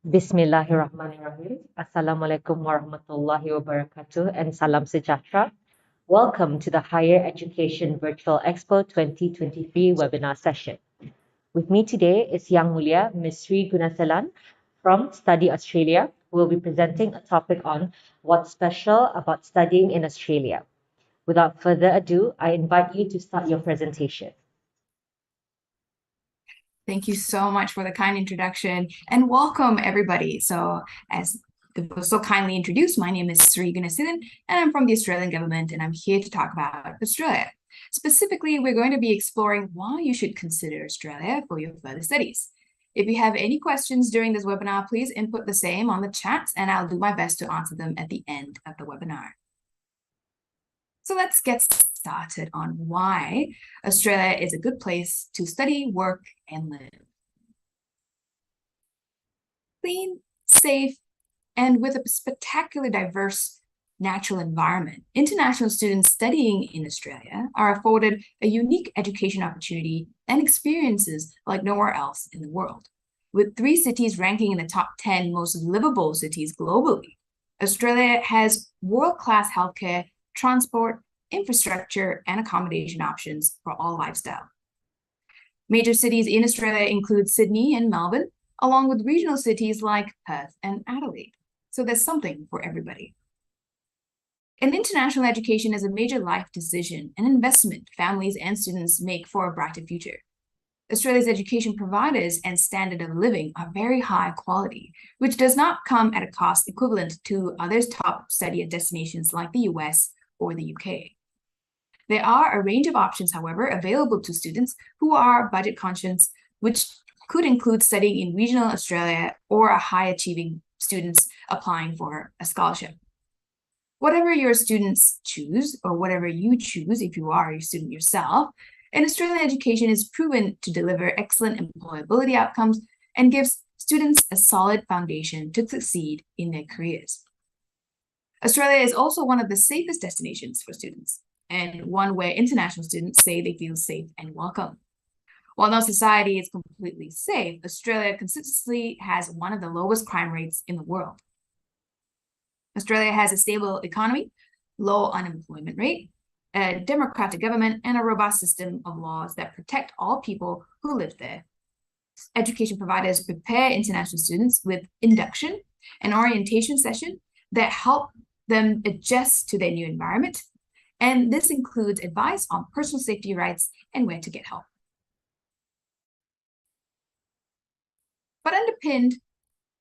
Bismillahirrahmanirrahim. Assalamualaikum warahmatullahi wabarakatuh and salam sejahtera. Welcome to the Higher Education Virtual Expo 2023 webinar session. With me today is Yang Mulia Ms. Sri Gunasalan from Study Australia, who will be presenting a topic on what's special about studying in Australia. Without further ado, I invite you to start your presentation. Thank you so much for the kind introduction and welcome everybody. So as was so kindly introduced, my name is Sri Gunasalan and I'm from the Australian government and I'm here to talk about Australia. Specifically, we're going to be exploring why you should consider Australia for your further studies. If you have any questions during this webinar, please input the same on the chat and I'll do my best to answer them at the end of the webinar. So let's get started on why Australia is a good place to study, work, and live. Clean, safe, and with a spectacularly diverse natural environment, international students studying in Australia are afforded a unique education opportunity and experiences like nowhere else in the world. With 3 cities ranking in the top 10 most livable cities globally, Australia has world-class healthcare, transport, infrastructure, and accommodation options for all lifestyle. Major cities in Australia include Sydney and Melbourne, along with regional cities like Perth and Adelaide. So there's something for everybody. An international education is a major life decision and investment families and students make for a brighter future. Australia's education providers and standard of living are very high quality, which does not come at a cost equivalent to other top study destinations like the US or the UK. There are a range of options, however, available to students who are budget conscious, which could include studying in regional Australia or a high-achieving students applying for a scholarship. Whatever your students choose, or whatever you choose if you are a student yourself, an Australian education is proven to deliver excellent employability outcomes and gives students a solid foundation to succeed in their careers. Australia is also one of the safest destinations for students, and one where international students say they feel safe and welcome. While no society is completely safe, Australia consistently has one of the lowest crime rates in the world. Australia has a stable economy, low unemployment rate, a democratic government, and a robust system of laws that protect all people who live there. Education providers prepare international students with induction and orientation session that help them adjust to their new environment. And this includes advice on personal safety rights and where to get help. But underpinned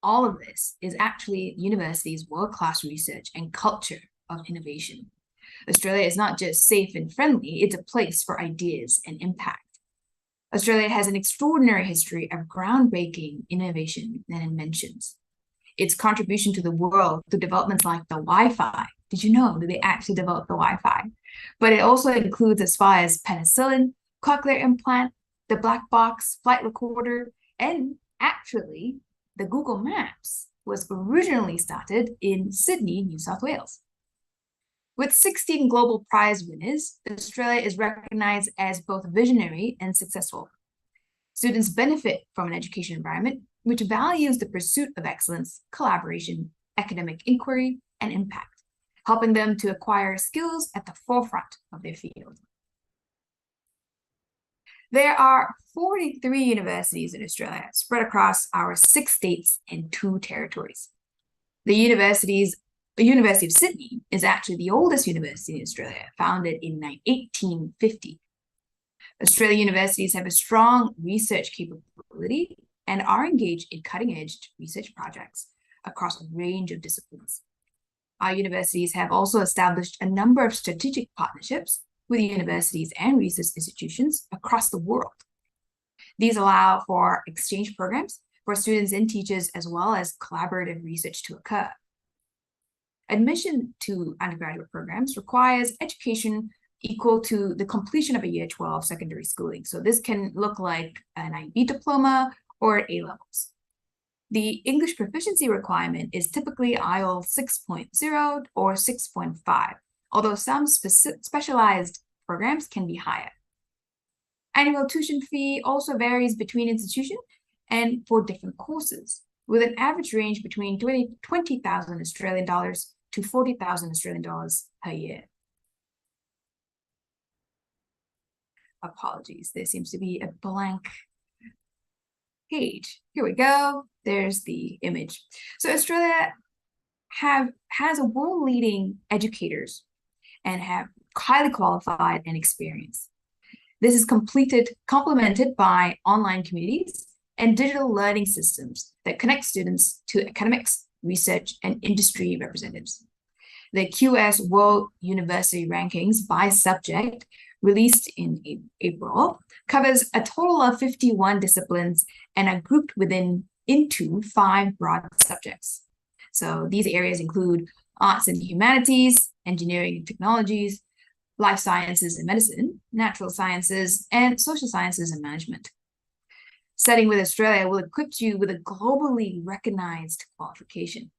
all of this is actually university's world-class research and culture of innovation. Australia is not just safe and friendly, it's a place for ideas and impact. Australia has an extraordinary history of groundbreaking innovation and inventions. Its contribution to the world through developments like the Wi-Fi. Did you know that they actually developed the Wi-Fi? But it also includes as far as penicillin, cochlear implant, the black box, flight recorder, and actually the Google Maps was originally started in Sydney, New South Wales. With 16 Global Prize winners, Australia is recognized as both visionary and successful. Students benefit from an education environment which values the pursuit of excellence, collaboration, academic inquiry, and impact, helping them to acquire skills at the forefront of their field. There are 43 universities in Australia spread across our 6 states and 2 territories. The University of Sydney is actually the oldest university in Australia, founded in 1850. Australian universities have a strong research capability and are engaged in cutting-edge research projects across a range of disciplines. Our universities have also established a number of strategic partnerships with universities and research institutions across the world. These allow for exchange programs for students and teachers, as well as collaborative research to occur. Admission to undergraduate programs requires education equal to the completion of a year 12 secondary schooling. So this can look like an IB diploma or A-levels. The English proficiency requirement is typically IELTS 6.0 or 6.5, although some specialized programs can be higher. Annual tuition fee also varies between institutions and for different courses. with an average range between 20,000 Australian dollars to 40,000 Australian dollars per year. Apologies, there seems to be a blank page. Here we go. There's the image. So Australia has a world-leading educators and have highly qualified and experienced. This is complemented by online communities and digital learning systems that connect students to academics, research, and industry representatives. The QS World University Rankings by subject, released in April, covers a total of 51 disciplines and are grouped into 5 broad subjects. So these areas include arts and humanities, engineering and technologies, life sciences and medicine, natural sciences, and social sciences and management. Studying with Australia will equip you with a globally recognized qualification.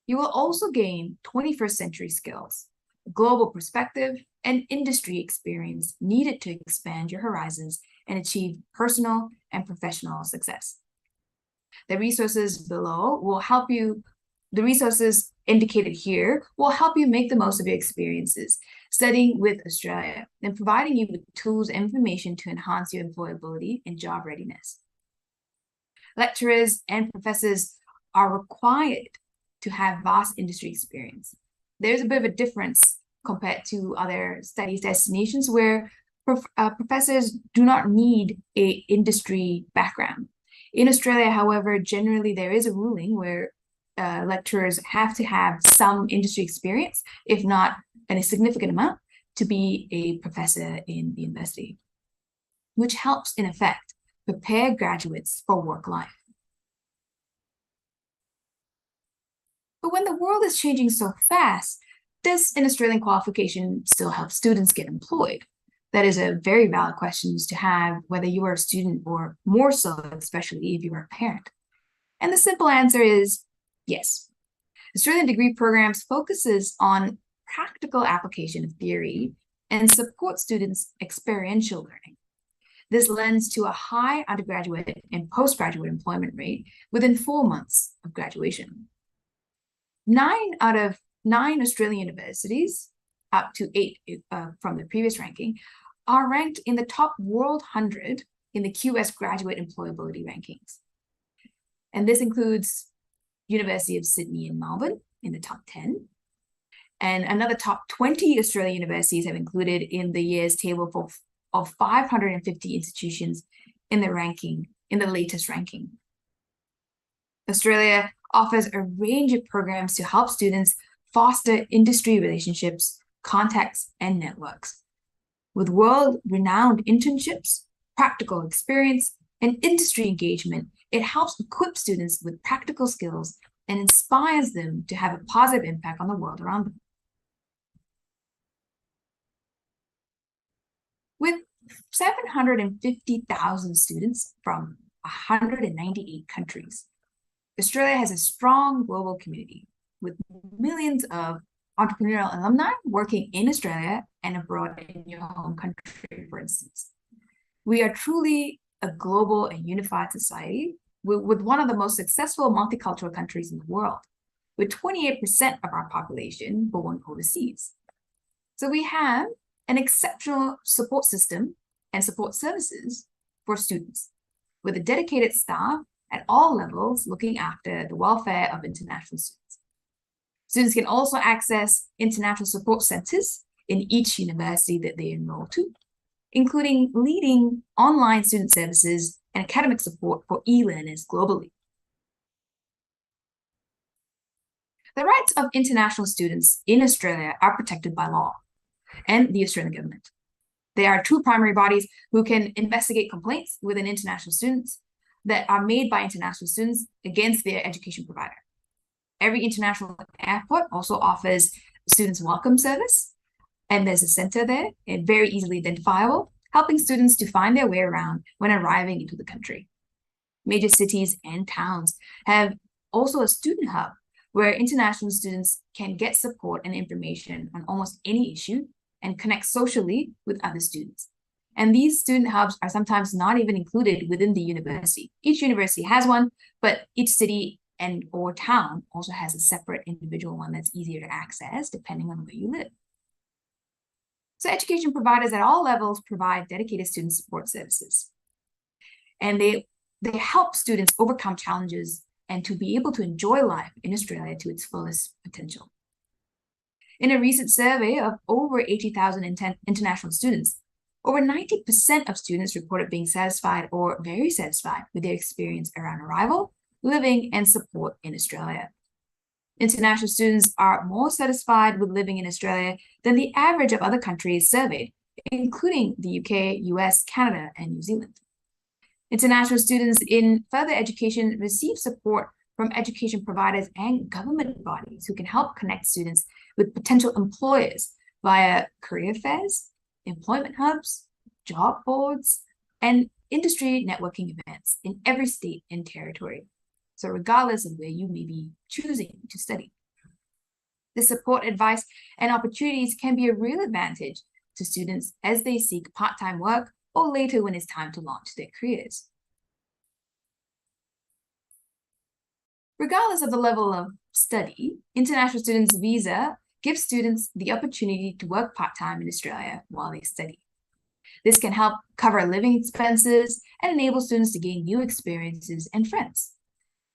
You will also gain 21st century skills, a global perspective, and industry experience needed to expand your horizons and achieve personal and professional success. The resources indicated here will help you make the most of your experiences studying with Australia and providing you with tools and information to enhance your employability and job readiness. Lecturers and professors are required to have vast industry experience. There's a bit of a difference compared to other studies destinations where professors do not need an industry background. In Australia, however, generally there is a ruling where lecturers have to have some industry experience, if not a significant amount, to be a professor in the university, which helps, in effect, prepare graduates for work life. But when the world is changing so fast, does an Australian qualification still help students get employed? That is a very valid question to have, whether you are a student or more so, especially if you are a parent. And the simple answer is yes. Australian degree programs focuses on practical application of theory and support students' experiential learning. This lends to a high undergraduate and postgraduate employment rate within 4 months of graduation. 9 out of 9 Australian universities, up to 8 from the previous ranking, are ranked in the top World 100 in the QS graduate employability rankings. And this includes University of Sydney and Melbourne in the top 10. And another top 20 Australian universities have included in the year's table of 550 institutions in the latest ranking. Australia offers a range of programs to help students foster industry relationships, contacts, and networks. With world-renowned internships, practical experience, and industry engagement, it helps equip students with practical skills and inspires them to have a positive impact on the world around them. With 750,000 students from 198 countries, Australia has a strong global community with millions of entrepreneurial alumni working in Australia and abroad in your home country, for instance. We are truly a global and unified society with one of the most successful multicultural countries in the world, with 28% of our population born overseas. So we have an exceptional support system and support services for students, with a dedicated staff at all levels looking after the welfare of international students. Students can also access international support centers in each university that they enroll to, including leading online student services and academic support for e-learners globally. The rights of international students in Australia are protected by law and the Australian government. There are 2 primary bodies who can investigate complaints within international students that are made by international students against their education provider. Every international airport also offers students' welcome service, and there's a center there, and very easily identifiable, helping students to find their way around when arriving into the country. Major cities and towns have also a student hub where international students can get support and information on almost any issue and connect socially with other students. And these student hubs are sometimes not even included within the university. Each university has one, but each city and or town also has a separate individual one that's easier to access depending on where you live. So education providers at all levels provide dedicated student support services. And they help students overcome challenges and to be able to enjoy life in Australia to its fullest potential. In a recent survey of over 80,000 international students, over 90% of students reported being satisfied or very satisfied with their experience around arrival, living, and support in Australia. International students are more satisfied with living in Australia than the average of other countries surveyed, including the UK, US, Canada, and New Zealand. International students in further education receive support from education providers and government bodies who can help connect students with potential employers via career fairs, employment hubs, job boards, and industry networking events in every state and territory. So regardless of where you may be choosing to study. The support, advice, and opportunities can be a real advantage to students as they seek part-time work or later when it's time to launch their careers. Regardless of the level of study, international students' visa gives students the opportunity to work part-time in Australia while they study. This can help cover living expenses and enable students to gain new experiences and friends.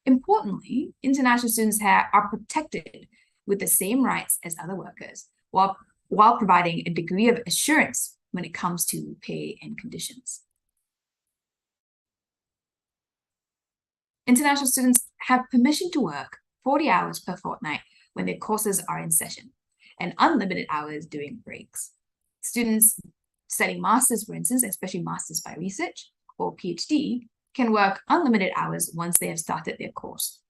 Importantly, international students are protected with the same rights as other workers, while providing a degree of assurance when it comes to pay and conditions. International students have permission to work 40 hours per fortnight when their courses are in session, and unlimited hours during breaks. Students studying masters, for instance, especially masters by research or PhD, can work unlimited hours once they have started their course.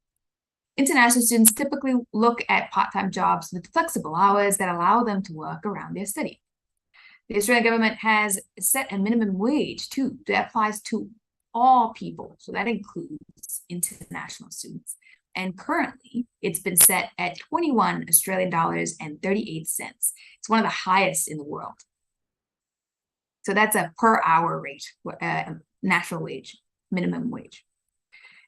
International students typically look at part-time jobs with flexible hours that allow them to work around their study. The Australian government has set a minimum wage too that applies to all people, so that includes international students. And currently, it's been set at 21 Australian dollars and 38 cents. It's one of the highest in the world. So that's a per hour rate, national wage, minimum wage.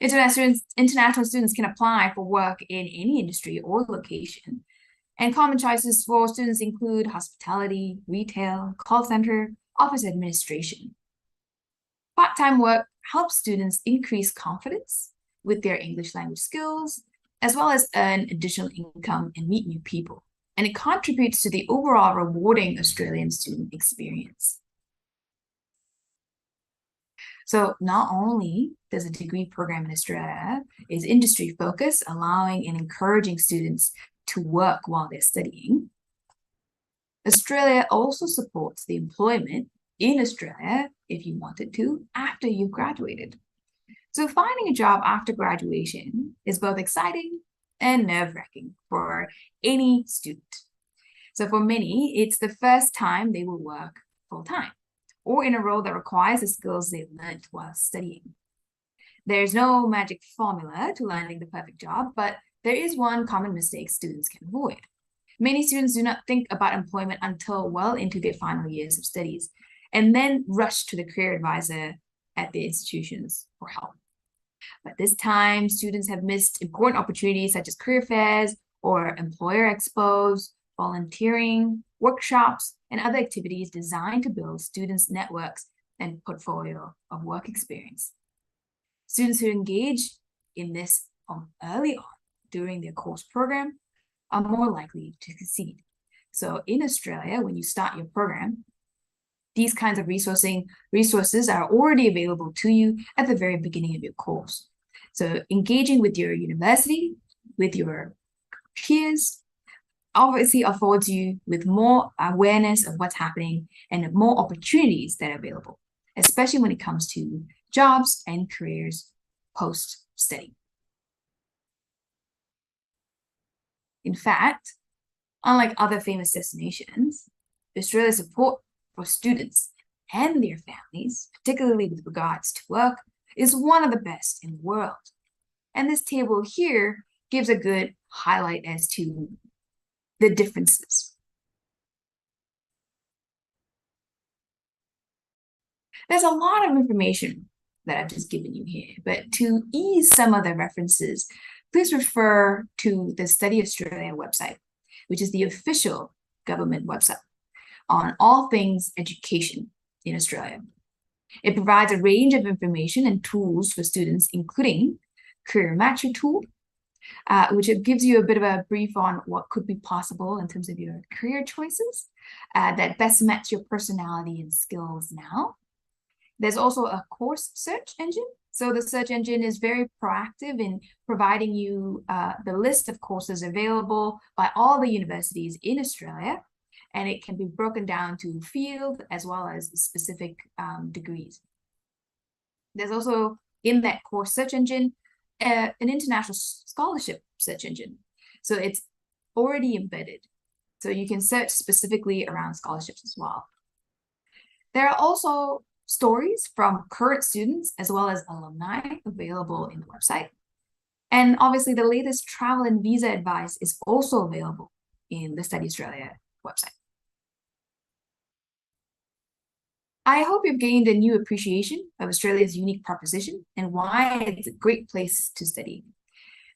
International students can apply for work in any industry or location. And common choices for students include hospitality, retail, call center, office administration. Part-time work helps students increase confidence with their English language skills, as well as earn additional income and meet new people. And it contributes to the overall rewarding Australian student experience. So not only does a degree program in Australia is industry focused, allowing and encouraging students to work while they're studying, Australia also supports the employment in Australia, if you wanted to, after you've graduated. So finding a job after graduation is both exciting and nerve-wracking for any student. So for many, it's the first time they will work full-time or in a role that requires the skills they've learned while studying. There's no magic formula to landing the perfect job, but there is one common mistake students can avoid. Many students do not think about employment until well into their final years of studies, and then rush to the career advisor at their institutions for help. But this time, students have missed important opportunities such as career fairs or employer expos, volunteering, workshops, and other activities designed to build students' networks and portfolio of work experience. Students who engage in this early on during their course program are more likely to succeed. So in Australia, when you start your program, these kinds of resources are already available to you at the very beginning of your course. So engaging with your university, with your peers, obviously affords you with more awareness of what's happening and more opportunities that are available, especially when it comes to jobs and careers post-study. In fact, unlike other famous destinations, Australia's support for students and their families, particularly with regards to work, is one of the best in the world. And this table here gives a good highlight as to the differences. There's a lot of information that I've just given you here, but to ease some of the references, please refer to the Study Australia website, which is the official government website on all things education in Australia. It provides a range of information and tools for students, including Career Matcher tool, which it gives you a bit of a brief on what could be possible in terms of your career choices that best match your personality and skills now. There's also a course search engine. So the search engine is very proactive in providing you the list of courses available by all the universities in Australia, and it can be broken down to field as well as specific degrees. There's also, in that course search engine, an international scholarship search engine. So it's already embedded. So you can search specifically around scholarships as well. There are also stories from current students as well as alumni available in the website. And obviously the latest travel and visa advice is also available in the Study Australia website. I hope you've gained a new appreciation of Australia's unique proposition and why it's a great place to study.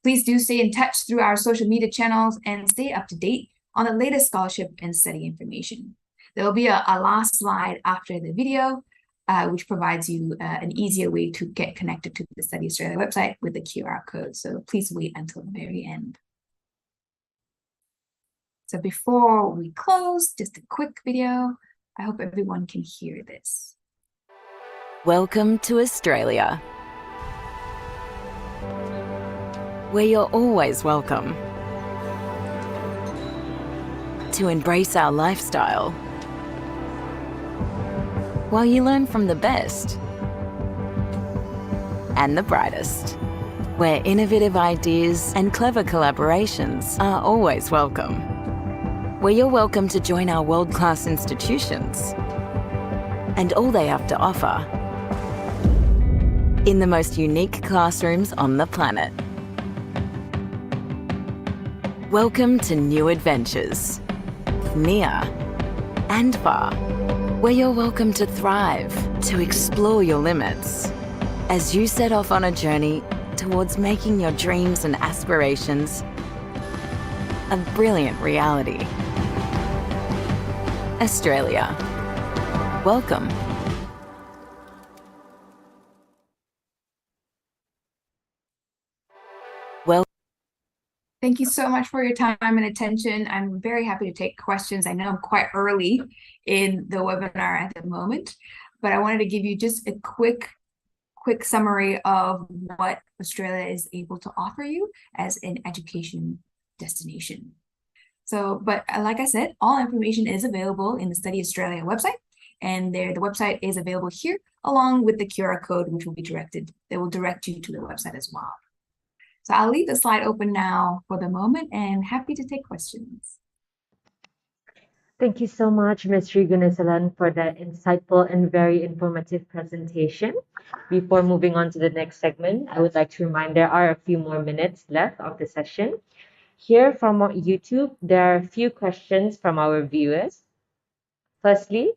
Please do stay in touch through our social media channels and stay up to date on the latest scholarship and study information. There will be a last slide after the video, which provides you an easier way to get connected to the Study Australia website with the QR code. So please wait until the very end. So before we close, just a quick video. I hope everyone can hear this. Welcome to Australia, where you're always welcome. To embrace our lifestyle, while you learn from the best and the brightest, where innovative ideas and clever collaborations are always welcome. Where you're welcome to join our world-class institutions and all they have to offer in the most unique classrooms on the planet. Welcome to new adventures, near and far, where you're welcome to thrive, to explore your limits as you set off on a journey towards making your dreams and aspirations a brilliant reality. Australia, welcome. Well, thank you so much for your time and attention. I'm very happy to take questions. I know I'm quite early in the webinar at the moment, but I wanted to give you just a quick summary of what Australia is able to offer you as an education destination. So, but like I said, all information is available in the Study Australia website, and the website is available here along with the QR code, which will be directed. They will direct you to the website as well. So I'll leave the slide open now for the moment and happy to take questions. Thank you so much, Ms. Srigunasalan, for that insightful and very informative presentation. Before moving on to the next segment, I would like to remind there are a few more minutes left of the session. Here from YouTube, there are a few questions from our viewers. Firstly,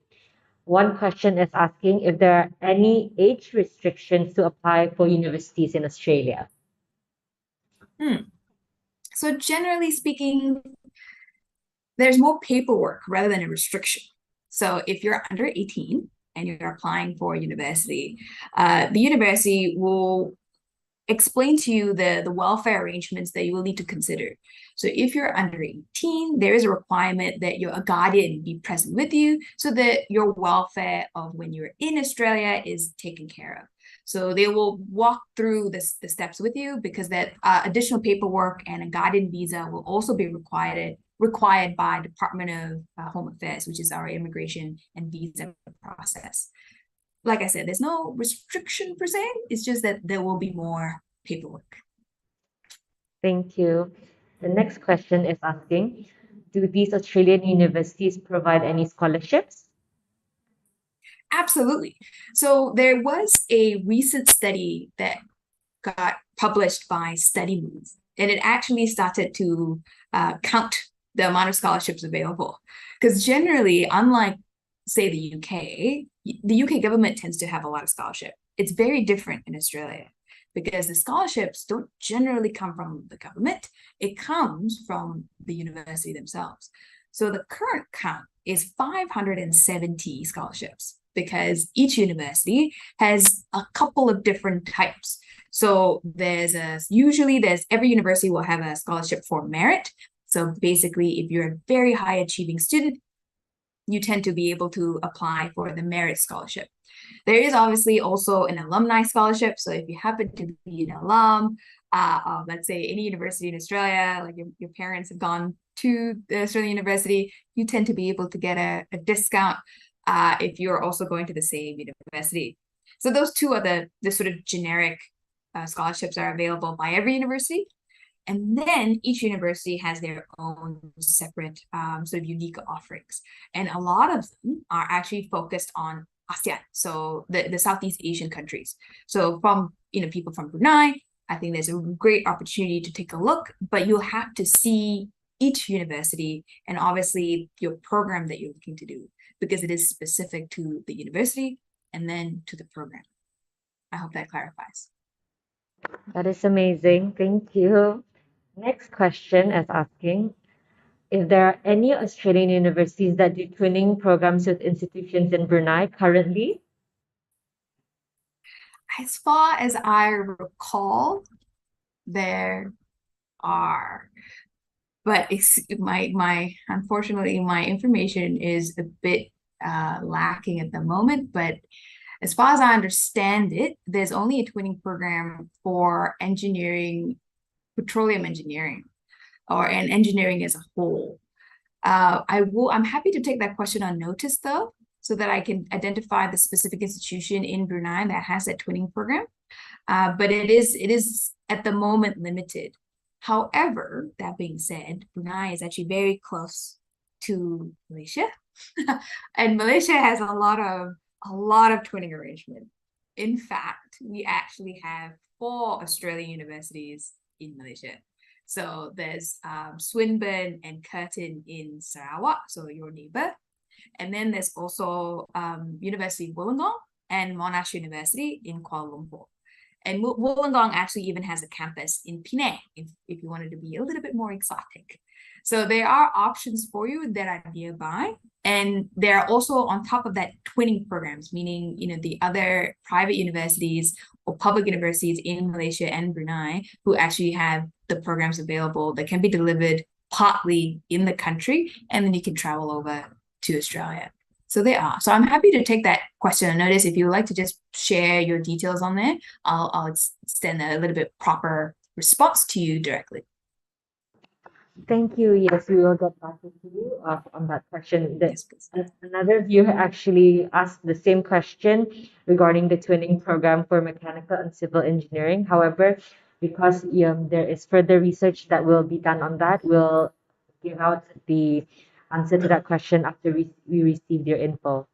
one question is asking if there are any age restrictions to apply for universities in Australia. So generally speaking, there's more paperwork rather than a restriction. So if you're under 18 and you're applying for a university, the university will explain to you the welfare arrangements that you will need to consider. So if you're under 18, there is a requirement that your guardian be present with you so that your welfare of when you're in Australia is taken care of. So they will walk through the steps with you, because that additional paperwork and a guardian visa will also be required by Department of Home Affairs, which is our immigration and visa process. Like I said, there's no restriction per se. It's just that there will be more paperwork. Thank you. The next question is asking, do these Australian universities provide any scholarships? Absolutely. So there was a recent study that got published by StudyMove, and it actually started to count the amount of scholarships available. Because generally, unlike say the UK government tends to have a lot of scholarship. It's very different in Australia because the scholarships don't generally come from the government. It comes from the university themselves. So the current count is 570 scholarships because each university has a couple of different types. So usually every university will have a scholarship for merit. So basically, if you're a very high achieving student, you tend to be able to apply for the merit scholarship. There is obviously also an alumni scholarship. So if you happen to be an alum, let's say any university in Australia, like your parents have gone to the Australian university, you tend to be able to get a discount if you're also going to the same university. So those two are the sort of generic scholarships are available by every university. And then each university has their own separate sort of unique offerings. And a lot of them are actually focused on ASEAN, so the Southeast Asian countries. So from people from Brunei, I think there's a great opportunity to take a look, but you'll have to see each university and obviously your program that you're looking to do, because it is specific to the university and then to the program. I hope that clarifies. That is amazing. Thank you. Next question is asking if there are any Australian universities that do twinning programs with institutions in Brunei currently. As far as I recall, there are, but unfortunately my information is a bit lacking at the moment. But as far as I understand it, there's only a twinning program for engineering, petroleum engineering, and engineering as a whole. I'm happy to take that question on notice though, so that I can identify the specific institution in Brunei that has that twinning program. But it is at the moment limited. However, that being said, Brunei is actually very close to Malaysia, and Malaysia has a lot of twinning arrangement. In fact, we actually have 4 Australian universities in Malaysia. So there's Swinburne and Curtin in Sarawak, so your neighbor. And then there's also University of Wollongong and Monash University in Kuala Lumpur. And Wollongong actually even has a campus in Penang, if you wanted to be a little bit more exotic. So there are options for you that are nearby. And there are also on top of that twinning programs, meaning the other private universities or public universities in Malaysia and Brunei who actually have the programs available that can be delivered partly in the country, and then you can travel over to Australia. So they are. So I'm happy to take that question on notice. If you would like to just share your details on there, I'll extend a little bit proper response to you directly. Thank you. Yes, we will get back to you on that question. Yes, please. Another viewer actually asked the same question regarding the twinning program for mechanical and civil engineering. However, because there is further research that will be done on that, we'll give out the answer to that question after we receive your info.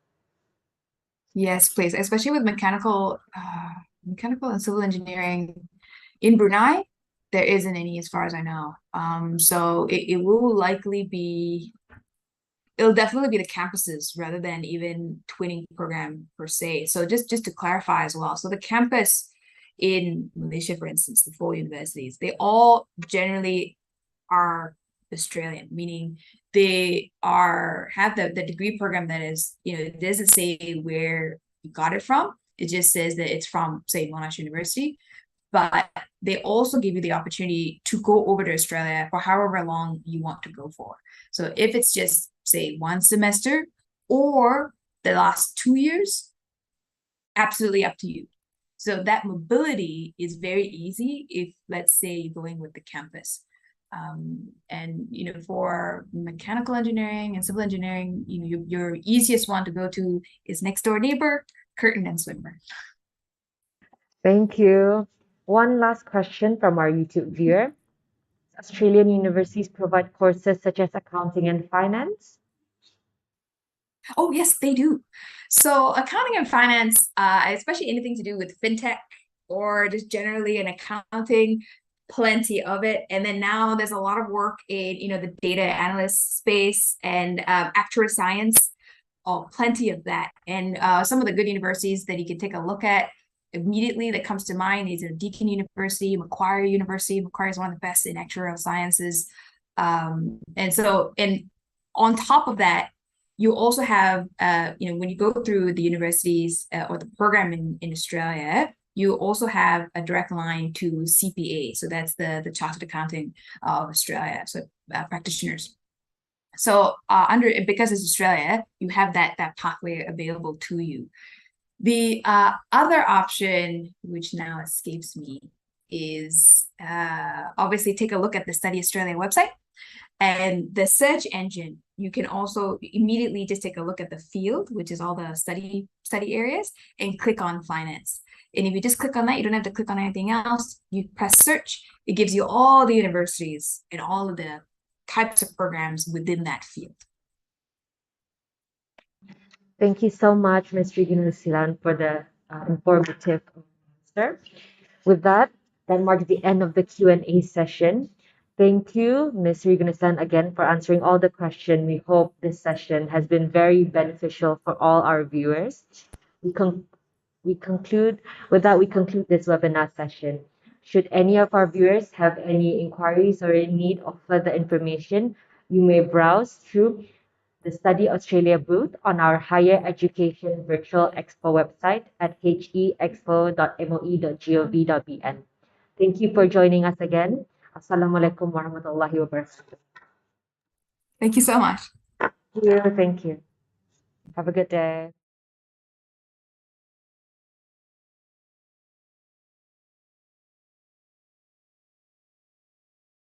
Yes, please. Especially with mechanical and civil engineering in Brunei, there isn't any as far as I know. So it will likely be, it'll definitely be the campuses rather than even twinning program per se. So just to clarify as well. So the campus in Malaysia, for instance, the 4 universities, they all generally are Australian, meaning they have the degree program that is, it doesn't say where you got it from. It just says that it's from, say, Monash University. But they also give you the opportunity to go over to Australia for however long you want to go for. So if it's just, say, 1 semester or the last 2 years, absolutely up to you. So that mobility is very easy if, let's say, you're going with the campus. And for mechanical engineering and civil engineering, your easiest one to go to is next door neighbor, Curtin and Swinburne. Thank you. One last question from our YouTube viewer. Australian universities provide courses such as accounting and finance? Oh, yes, they do. So accounting and finance, especially anything to do with fintech or just generally in accounting, plenty of it. And then now there's a lot of work in the data analyst space and actuarial science. plenty of that. And some of the good universities that you can take a look at immediately that comes to mind is Deakin University, Macquarie University. Macquarie is one of the best in actuarial sciences. And on top of that, you also have, when you go through the universities or the program in Australia, you also have a direct line to CPA. So that's the Chartered Accounting of Australia, so practitioners. So because it's Australia, you have that pathway available to you. The other option, which now escapes me, is obviously take a look at the Study Australia website. And the search engine, you can also immediately just take a look at the field, which is all the study areas, and click on finance. And if you just click on that, you don't have to click on anything else. You press search, it gives you all the universities and all of the types of programs within that field. Thank you so much, Ms. Regan Lusilan, for the informative answer. With that marks the end of the Q&A session. Thank you, Ms. Regan Lusilan, again for answering all the questions. We hope this session has been very beneficial for all our viewers. We conclude this webinar session. Should any of our viewers have any inquiries or in need of further information, you may browse through the Study Australia booth on our Higher Education Virtual Expo website at heexpo.moe.gov.bn. Thank you for joining us again. Assalamualaikum warahmatullahi wabarakatuh. Thank you so much. Thank you. Have a good day.